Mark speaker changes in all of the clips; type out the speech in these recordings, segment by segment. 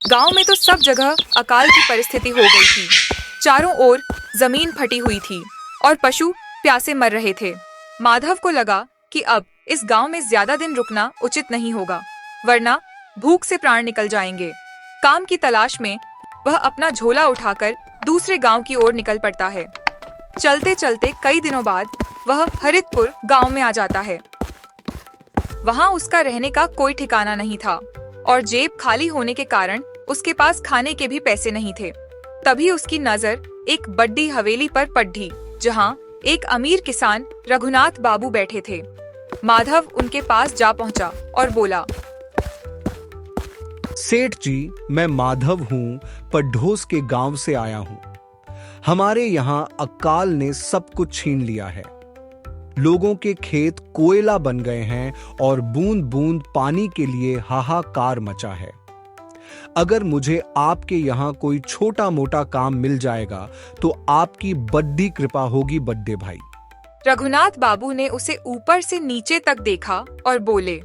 Speaker 1: गांव में तो सब जगह अकाल की परिस्थिति हो गई थी। चारों ओर जमीन फटी हुई थी और पशु प्यासे मर रहे थे। माधव को लगा कि अब इस गांव में ज्यादा दिन रुकना उचित नहीं होगा, वरना भूख से प्राण निकल जाएंगे। काम की तलाश में वह अपना झोला उठाकर दूसरे गांव की ओर निकल पड़ता है। चलते चलते कई दिनों बाद वह हरितपुर गांव में आ जाता है। वहां उसका रहने का कोई ठिकाना नहीं था और जेब खाली होने के कारण उसके पास खाने के भी पैसे नहीं थे। तभी उसकी नजर एक बड़ी हवेली पर पड़ी, जहां एक अमीर किसान रघुनाथ बाबू बैठे थे। माधव उनके पास जा पहुंचा और बोला,
Speaker 2: सेठ जी, मैं माधव हूँ, पढ़ोस के गांव से आया हूँ। हमारे यहाँ अकाल ने सब कुछ छीन लिया है। लोगों के खेत कोयला बन गए हैं और बूंद बूंद पानी के लिए हाहाकार मचा है। अगर मुझे आपके यहाँ कोई छोटा मोटा काम मिल जाएगा तो आपकी बड्डी कृपा होगी बड्डे भाई।
Speaker 1: रघुनाथ बाबू ने उसे ऊपर से नीचे तक देखा और बोले,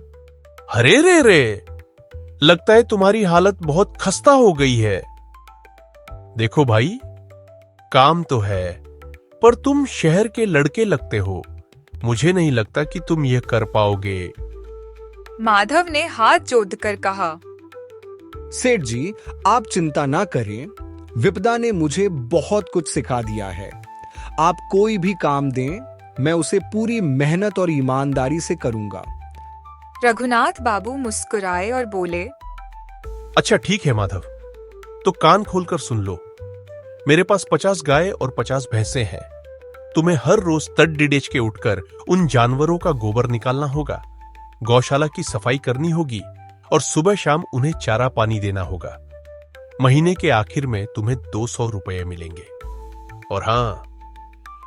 Speaker 3: अरे रे रे, लगता है तुम्हारी हालत बहुत खस्ता हो गई है। देखो भाई, काम तो है, पर तुम शहर के लड़के लगते हो। मुझे नहीं लगता कि तुम यह कर पाओगे।
Speaker 1: माधव ने हाथ जोड़कर कहा,
Speaker 2: सेठ जी, आप चिंता ना करें। विपदा ने मुझे बहुत कुछ सिखा दिया है। आप कोई भी काम दें, मैं उसे पूरी मेहनत और ईमानदारी से करूंगा।
Speaker 1: रघुनाथ बाबू मुस्कुराए और बोले,
Speaker 3: अच्छा ठीक है माधव, तो कान खोलकर सुन लो। मेरे पास 50 गाय और 50 भैंसे हैं। तुम्हें हर रोज तड़डिडेच के उठकर उन जानवरों का गोबर निकालना होगा, गौशाला की सफाई करनी होगी और सुबह शाम उन्हें चारा पानी देना होगा। महीने के आखिर में तुम्हें 200 रुपये मिलेंगे। और हां,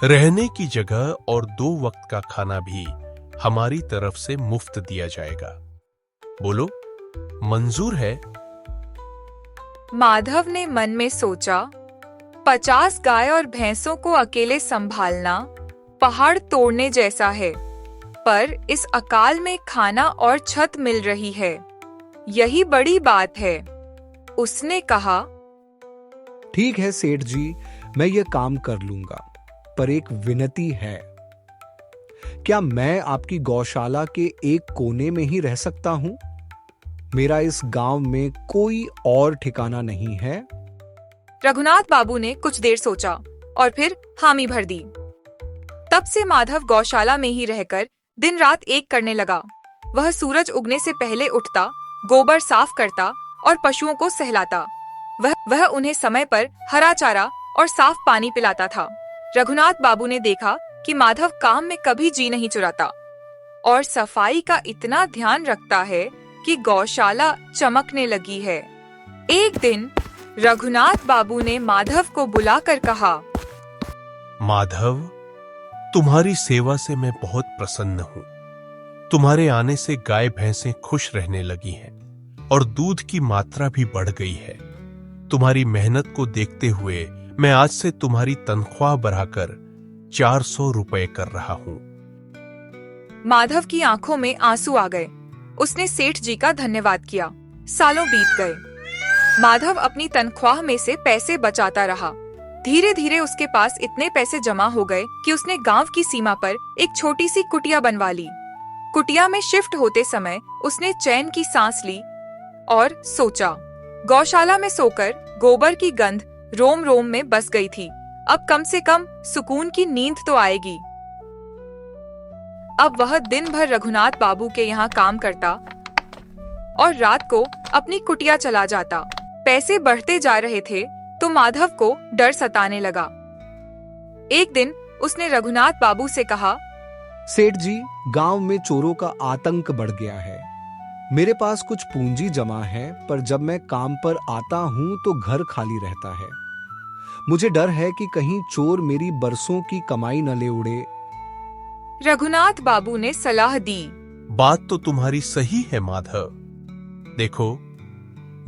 Speaker 3: रहने की जगह और 2 वक्त का खाना भी हमारी तरफ से मुफ्त दिया जाएगा। बोलो, मंजूर है?
Speaker 1: माधव ने मन में सोचा, 50 गाय और भैंसों को अकेले संभालना पहाड़ तोड़ने जैसा है, पर इस अकाल में खाना और छत मिल रही है, यही बड़ी बात है। उसने कहा,
Speaker 2: ठीक है सेठ जी, मैं ये काम कर लूंगा, पर एक विनती है। क्या मैं आपकी गौशाला के एक कोने में ही रह सकता हूं? मेरा इस गांव में कोई और ठिकाना नहीं है।
Speaker 1: रघुनाथ बाबू ने कुछ देर सोचा और फिर हामी भर दी। तब से माधव गौशाला में ही रहकर दिन रात एक करने लगा। वह सूरज उगने से पहले उठता, गोबर साफ करता और पशुओं को सहलाता। वह उन्हें समय पर हरा चारा और साफ पानी पिलाता था। रघुनाथ बाबू ने देखा कि माधव काम में कभी जी नहीं चुराता और सफाई का इतना ध्यान रखता है कि गौशाला चमकने लगी है। एक दिन रघुनाथ बाबू ने माधव को बुलाकर कहा,
Speaker 3: माधव, तुम्हारी सेवा से मैं बहुत प्रसन्न हूं। तुम्हारे आने से गाय भैंसें खुश रहने लगी हैं और दूध की मात्रा भी बढ़ गई है। तुम्हारी मेहनत को देखते हुए मैं आज से तुम्हारी तनख्वाह बढ़ाकर 400 रुपए कर रहा हूं।
Speaker 1: माधव की आंखों में आंसू आ गए। उसने सेठ जी का धन्यवाद किया। सालों बीत गए। माधव अपनी तनख्वाह में से पैसे बचाता रहा। धीरे धीरे उसके पास इतने पैसे जमा हो गए कि उसने गांव की सीमा पर एक छोटी सी कुटिया बनवा ली। कुटिया में शिफ्ट होते समय उसने चैन की सांस ली और सोचा, गौशाला में सोकर गोबर की गंध रोम रोम में बस गई थी। अब कम से कम सुकून की नींद तो आएगी। अब वह दिन भर रघुनाथ बाबू के यहाँ काम करता और रात को अपनी कुटिया चला जाता। पैसे बढ़ते जा रहे थे तो माधव को डर सताने लगा। एक दिन उसने रघुनाथ बाबू से कहा,
Speaker 2: सेठ जी, गांव में चोरों का आतंक बढ़ गया है। मेरे पास कुछ पूंजी जमा है, पर जब मैं काम पर आता हूं तो घर खाली रहता है। मुझे डर है कि कहीं चोर मेरी बरसों की कमाई न ले उड़े।
Speaker 1: रघुनाथ बाबू ने सलाह दी,
Speaker 3: बात तो तुम्हारी सही है माधव। देखो,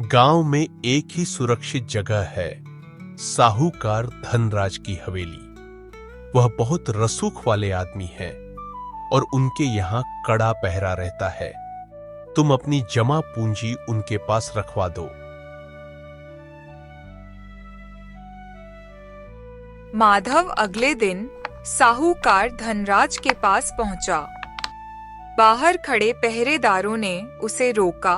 Speaker 3: गांव में एक ही सुरक्षित जगह है, साहूकार धनराज की हवेली। वह बहुत रसूख वाले आदमी हैं और उनके यहां कड़ा पहरा रहता है। तुम अपनी जमा पूंजी उनके पास रखवा दो।
Speaker 1: माधव अगले दिन साहूकार धनराज के पास पहुंचा। बाहर खड़े पहरेदारों ने उसे रोका।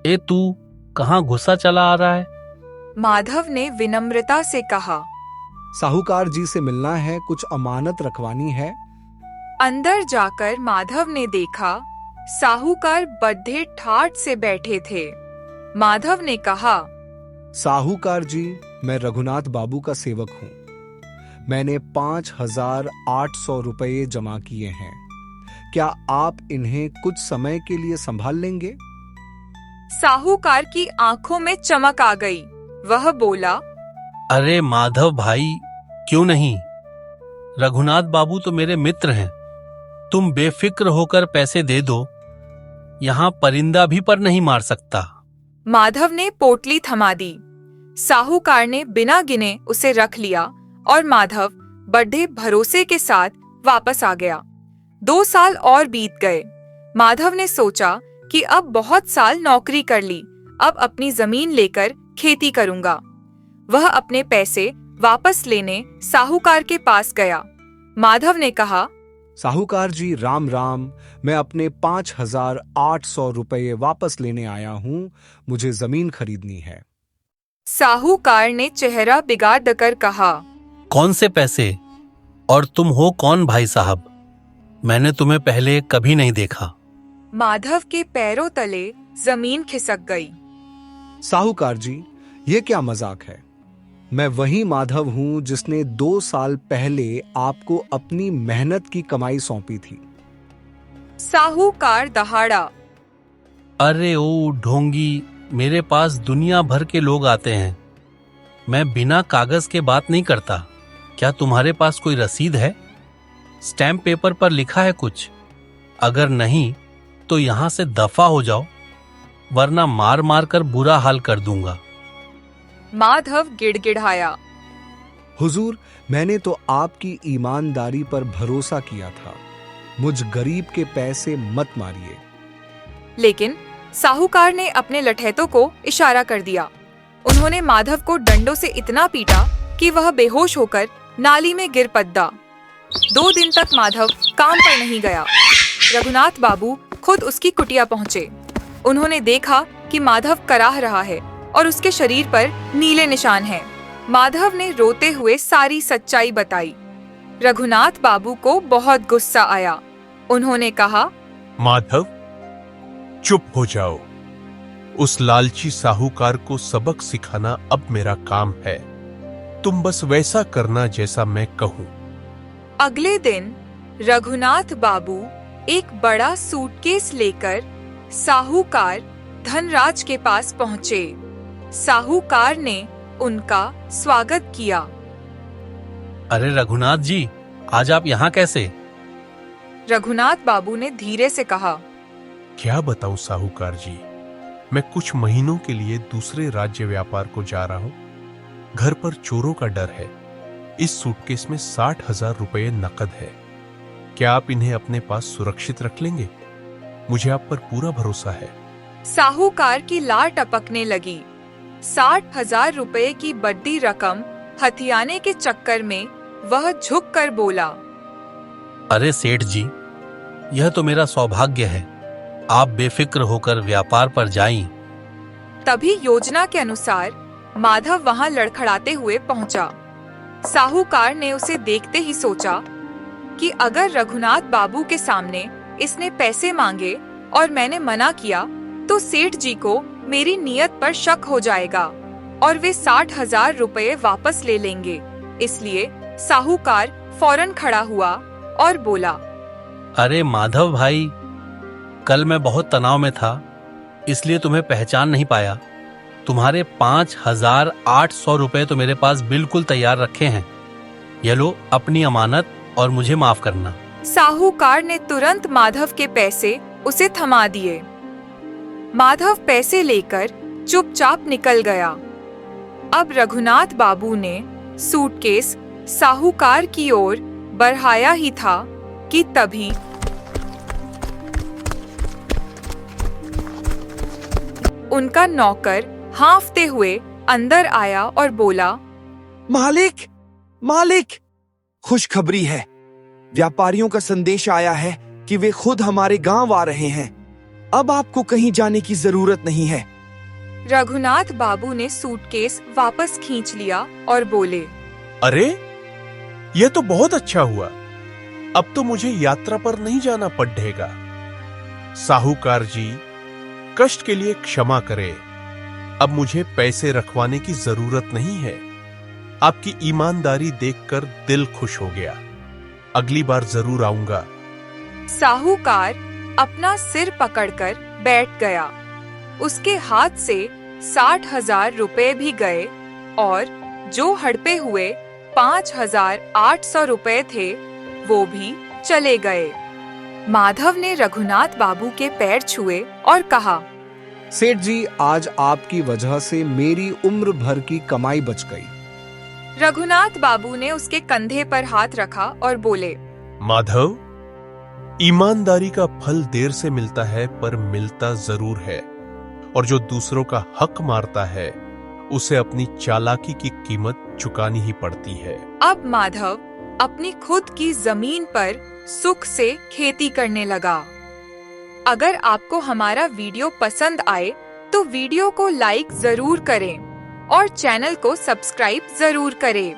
Speaker 4: ए तू कहाँ घुसा चला आ रहा है?
Speaker 1: माधव ने विनम्रता से कहा।
Speaker 2: साहूकार जी से मिलना है, कुछ अमानत रखवानी है।
Speaker 1: अंदर जाकर माधव ने देखा साहूकार बड्ढे ठाठ से बैठे थे। माधव ने कहा,
Speaker 2: साहूकार जी, मैं रघुनाथ बाबू का सेवक हूँ। मैंने 5,800 रुपये जमा किए हैं। क्या आप इन्हें कुछ समय के लिए संभाल लेंगे?
Speaker 1: साहूकार की आंखों में चमक आ गई। वह बोला,
Speaker 4: अरे माधव भाई, क्यों नहीं? रघुनाथ बाबू तो मेरे मित्र हैं। तुम बेफिक्र होकर पैसे दे दो। यहाँ परिंदा भी पर नहीं मार सकता।
Speaker 1: माधव ने पोटली थमा दी। साहूकार ने बिना गिने उसे रख लिया और माधव बड़े भरोसे के साथ वापस आ गया। 2 साल और बीत गए। माधव ने सोचा कि अब बहुत साल नौकरी कर ली, अब अपनी जमीन लेकर खेती करूंगा। वह अपने पैसे वापस लेने साहूकार के पास गया। माधव ने कहा,
Speaker 2: साहूकार जी, राम राम। मैं अपने 5,800 रुपये वापस लेने आया हूँ। मुझे जमीन खरीदनी है।
Speaker 1: साहूकार ने चेहरा बिगाड़ कर कहा,
Speaker 4: कौन से पैसे? और तुम हो कौन भाई साहब? मैंने तुम्हें पहले कभी नहीं देखा।
Speaker 1: माधव के पैरों तले जमीन खिसक गई।
Speaker 2: साहूकार जी, ये क्या मजाक है? मैं वही माधव हूँ जिसने 2 साल पहले आपको अपनी मेहनत की कमाई सौंपी थी।
Speaker 1: साहूकार दहाड़ा।
Speaker 4: अरे ओ ढोंगी, मेरे पास दुनिया भर के लोग आते हैं। मैं बिना कागज के बात नहीं करता। क्या तुम्हारे पास कोई रसीद है? स्टैम्प पेपर पर लिखा है कुछ? अगर नहीं तो यहां से दफा हो जाओ, वरना मार मार कर बुरा हाल कर दूंगा।
Speaker 1: माधव गिड़गिड़ाया।
Speaker 2: हुजूर, मैंने तो आपकी ईमानदारी पर भरोसा किया था। मुझ गरीब के पैसे मत मारिए।
Speaker 1: लेकिन साहूकार ने अपने लठैतों को इशारा कर दिया। उन्होंने माधव को डंडों से इतना पीटा कि वह बेहोश होकर नाली में गिर पड़ा। 2 दिन तक माधव काम पर नहीं गया। रघुनाथ बाबू खुद उसकी कुटिया पहुंचे। उन्होंने देखा कि माधव कराह रहा है और उसके शरीर पर नीले निशान हैं। माधव ने रोते हुए सारी सच्चाई बताई। रघुनाथ बाबू को बहुत गुस्सा आया। उन्होंने कहा,
Speaker 3: माधव, चुप हो जाओ। उस लालची साहूकार को सबक सिखाना अब मेरा काम है। तुम बस वैसा करना जैसा मैं कहूं।
Speaker 1: अगले दिन रघुनाथ बाबू एक बड़ा सूटकेस लेकर साहूकार धनराज के पास पहुंचे। साहूकार ने उनका स्वागत किया।
Speaker 4: अरे रघुनाथ जी, आज आप यहाँ कैसे?
Speaker 1: रघुनाथ बाबू ने धीरे से कहा,
Speaker 3: क्या बताऊं साहूकार जी, मैं कुछ महीनों के लिए दूसरे राज्य व्यापार को जा रहा हूं। घर पर चोरों का डर है। इस सूटकेस में 60,000 रुपये नकद है। क्या आप इन्हें अपने पास सुरक्षित रख लेंगे? मुझे आप पर पूरा भरोसा है।
Speaker 1: साहूकार की लार टपकने लगी। 60,000 रुपए की बड़ी रकम हथियाने के चक्कर में वह झुक कर बोला,
Speaker 4: अरे सेठ जी, यह तो मेरा सौभाग्य है। आप बेफिक्र होकर व्यापार पर जाएं।
Speaker 1: तभी योजना के अनुसार माधव वहां लड़खड़ाते हुए पहुंचा। साहूकार ने उसे देखते ही सोचा कि अगर रघुनाथ बाबू के सामने इसने पैसे मांगे और मैंने मना किया तो सेठ जी को मेरी नियत पर शक हो जाएगा और वे 60,000 रुपये वापस ले लेंगे। इसलिए साहूकार फौरन खड़ा हुआ और बोला,
Speaker 4: अरे माधव भाई, कल मैं बहुत तनाव में था, इसलिए तुम्हें पहचान नहीं पाया। तुम्हारे 5,800 रुपए तो मेरे पास बिल्कुल तैयार रखे हैं। ये लो अपनी अमानत और मुझे माफ करना।
Speaker 1: साहूकार ने तुरंत माधव के पैसे उसे थमा दिए। माधव पैसे लेकर चुपचाप निकल गया। अब रघुनाथ बाबू ने सूटकेस साहूकार की ओर बढ़ाया ही था कि तभी उनका नौकर हांफते हुए अंदर आया और बोला,
Speaker 5: मालिक, मालिक, खुशखबरी है। व्यापारियों का संदेश आया है कि वे खुद हमारे गांव आ रहे हैं। अब आपको कहीं जाने की जरूरत नहीं है।
Speaker 1: रघुनाथ बाबू ने सूटकेस वापस खींच लिया और बोले,
Speaker 3: अरे, यह तो बहुत अच्छा हुआ। अब तो मुझे यात्रा पर नहीं जाना पड़ेगा। साहूकार जी, कष्ट के लिए क्षमा करें। अब मुझे पैसे रखवाने की जरूरत नहीं है। आपकी ईमानदारी देखकर दिल खुश हो गया। अगली बार जरूर आऊंगा।
Speaker 1: साहूकार अपना सिर पकड़कर बैठ गया। उसके हाथ से 60,000 रुपए भी गए और जो हड़पे हुए 5,800 रुपए थे वो भी चले गए। माधव ने रघुनाथ बाबू के पैर छुए और कहा,
Speaker 2: सेठ जी, आज आपकी वजह से मेरी उम्र भर की कमाई बच गई।
Speaker 1: रघुनाथ बाबू ने उसके कंधे पर हाथ रखा और बोले,
Speaker 3: माधव, ईमानदारी का फल देर से मिलता है पर मिलता जरूर है। और जो दूसरों का हक मारता है उसे अपनी चालाकी की कीमत चुकानी ही पड़ती है।
Speaker 1: अब माधव अपनी खुद की जमीन पर सुख से खेती करने लगा। अगर आपको हमारा वीडियो पसंद आए तो वीडियो को लाइक जरूर करें और चैनल को सब्सक्राइब जरूर करें।